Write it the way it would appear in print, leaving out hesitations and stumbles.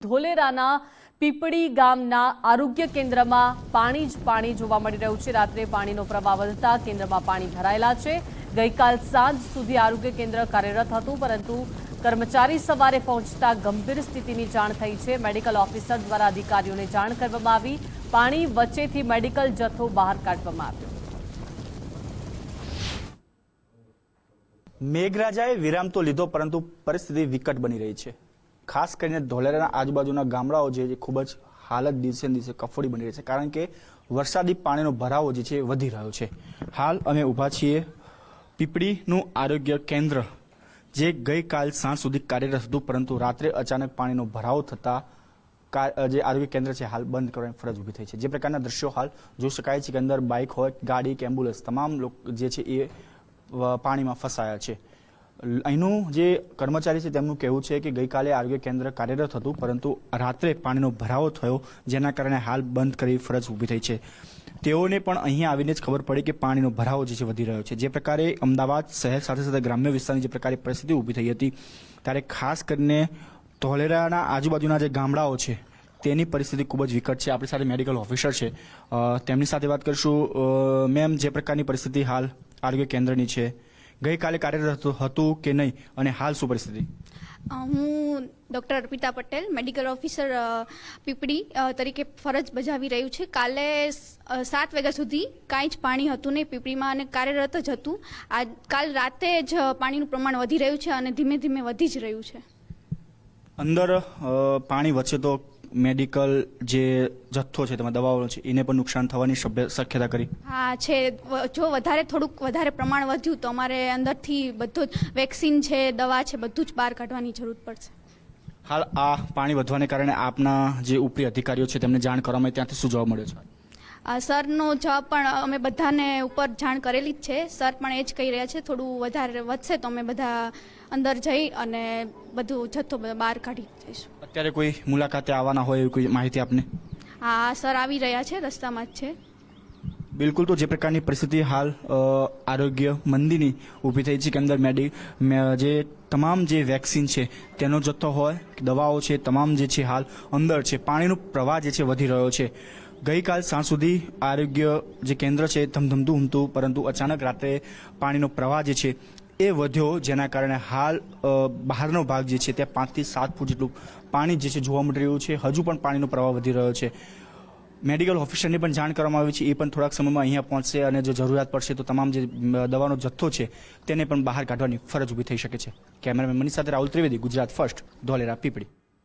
ધોલેરાના પીપળી ગામના આરોગ્ય કેન્દ્રમાં પાણી જોવા મળી રહ્યું છે। રાત્રે પાણીનો પ્રવાહ વધતા કેન્દ્રમાં પાણી ભરાયેલા છે। ગઈકાલ સાંજ સુધી આરોગ્ય કેન્દ્ર કાર્યરત હતું, પરંતુ કર્મચારી સવારે પહોંચતા ગંભીર સ્થિતિની જાણ થઈ છે। મેડિકલ ઓફિસર દ્વારા અધિકારીઓને જાણ કરવામાં આવી। પાણી વચ્ચેથી મેડિકલ જથ્થો બહાર કાઢવામાં આવ્યો। મેઘરાજાએ વિરામ તો લીધો, પરંતુ પરિસ્થિતિ વિકટ બની રહી છે। ખાસ કરીને ધોલેરાના આજુબાજુના ગામડાઓ જે ખૂબ જ હાલત દિવસે દિવસે કફોડી બની રહી છે, કારણ કે વરસાદી પાણીનો ભરાવો જે છે વધી રહ્યો છે। હાલ અમે ઊભા છીએ પીપળીનું આરોગ્ય કેન્દ્ર, જે ગઈકાલ સાંજ સુધી કાર્યરત હતું, પરંતુ રાત્રે અચાનક પાણીનો ભરાવો થતાં જે આરોગ્ય કેન્દ્ર છે હાલ બંધ કરવાની ફરજ ઊભી થઈ છે। જે પ્રકારના દ્રશ્યો હાલ જોઈ શકાય છે કે અંદર બાઇક હોય, ગાડી કે એમ્બ્યુલન્સ, તમામ લોકો જે છે એ પાણીમાં ફસાયા છે। અહીંનું જે કર્મચારી છે તેમનું કહેવું છે કે ગઈકાલે આરોગ્ય કેન્દ્ર કાર્યરત હતું, પરંતુ રાત્રે પાણીનો ભરાવો થયો, જેના કારણે હાલ બંધ કરી ફરજ ઊભી થઈ છે। તેઓને પણ અહીંયા આવીને જ ખબર પડી કે પાણીનો ભરાવો જે છે વધી રહ્યો છે। જે પ્રકારે અમદાવાદ શહેર સાથે સાથે ગ્રામ્ય વિસ્તારની જે પ્રકારે પરિસ્થિતિ ઊભી થઈ હતી, ત્યારે ખાસ કરીને ધોલેરાના આજુબાજુના જે ગામડાઓ છે તેની પરિસ્થિતિ ખૂબ જ વિકટ છે। આપણી સાથે મેડિકલ ઓફિસર છે, તેમની સાથે વાત કરીશું। મેમ, જે પ્રકારની પરિસ્થિતિ હાલ આરોગ્ય કેન્દ્રની છે, ગઈકાલે કાર્યરત હતું કે નહીં, અને હાલ શું પરિસ્થિતિ? હું doctor Arpita Patel, medical officer Pipli તરીકે ફરજ બજાવી રહ્યું છે। કાલે 7 વાગ્યા સુધી કાંઈ જ પાણી હતું નહીં પીપળીમાં, અને કાર્યરત જ હતું। કાલ રાતે જ પાણીનું પ્રમાણ વધી રહ્યું છે અને ધીમે ધીમે વધી જ રહ્યું છે। અંદર પાણી વચ્ચે તો મેડિકલ જે જથ્થો છે, તેમાં દવાઓ છે, એને પણ નુકસાન થવાની શક્યતા કરી? હા છે, જો થોડુંક વધારે પ્રમાણ વધ્યું તો અમારે અંદરથી બધું જ વેક્સિન છે, દવા છે, બધું જ બહાર કાઢવાની જરૂર પડશે। હાલ આ પાણી વધવાને કારણે આપના જે ઉપરી અધિકારીઓ છે તેમને જાણ કરવામાં ત્યાંથી શું જવાબ મળ્યો છે? સરનો જવાબ પણ અમે બધાને ઉપર જાણ કરેલી જ છે। સર પણ એ જ કહી રહ્યા છે, થોડું વધારે વધશે તો અમે બધા અંદર જઈ અને બધું જથ્થો બહાર કાઢી જઈશું। અત્યારે કોઈ મુલાકાતે આવવાના હોય એવી કોઈ માહિતી આપને? હા, સર આવી રહ્યા છે, રસ્તામાં જ છે। બિલકુલ, તો જે પ્રકારની પરિસ્થિતિ હાલ આરોગ્ય મંદીની ઊભી થઈ છે કે અંદર જે તમામ જે વેક્સિન છે તેનો જથ્થો હોય, દવાઓ છે, તમામ જે છે હાલ અંદર છે। પાણીનો પ્રવાહ જે છે વધી રહ્યો છે। ગઈકાલ સાંજ સુધી આરોગ્ય જે કેન્દ્ર છે ધમધમતું ઉમતું, પરંતુ અચાનક રાત્રે પાણીનો પ્રવાહ જે છે એ વધ્યો, જેના કારણે હાલ બહારનો ભાગ જે છે ત્યાં 5 થી 7 ફૂટ જેટલું પાણી જે છે જોવા મળી રહ્યું છે। હજુ પણ પાણીનો પ્રવાહ વધી રહ્યો છે। મેડિકલ ઓફિસરની પણ જાણ કરવામાં આવી છે, એ પણ થોડાક સમયમાં અહીંયા પહોંચશે, અને જો જરૂરિયાત પડશે તો તમામ જે દવાનો જથ્થો છે તેને પણ બહાર કાઢવાની ફરજ ઊભી થઈ શકે છે। કેમેરામેન મનીષ સાથે રાહુલ ત્રિવેદી, ગુજરાત ફર્સ્ટ, ધોલેરા, પીપળી।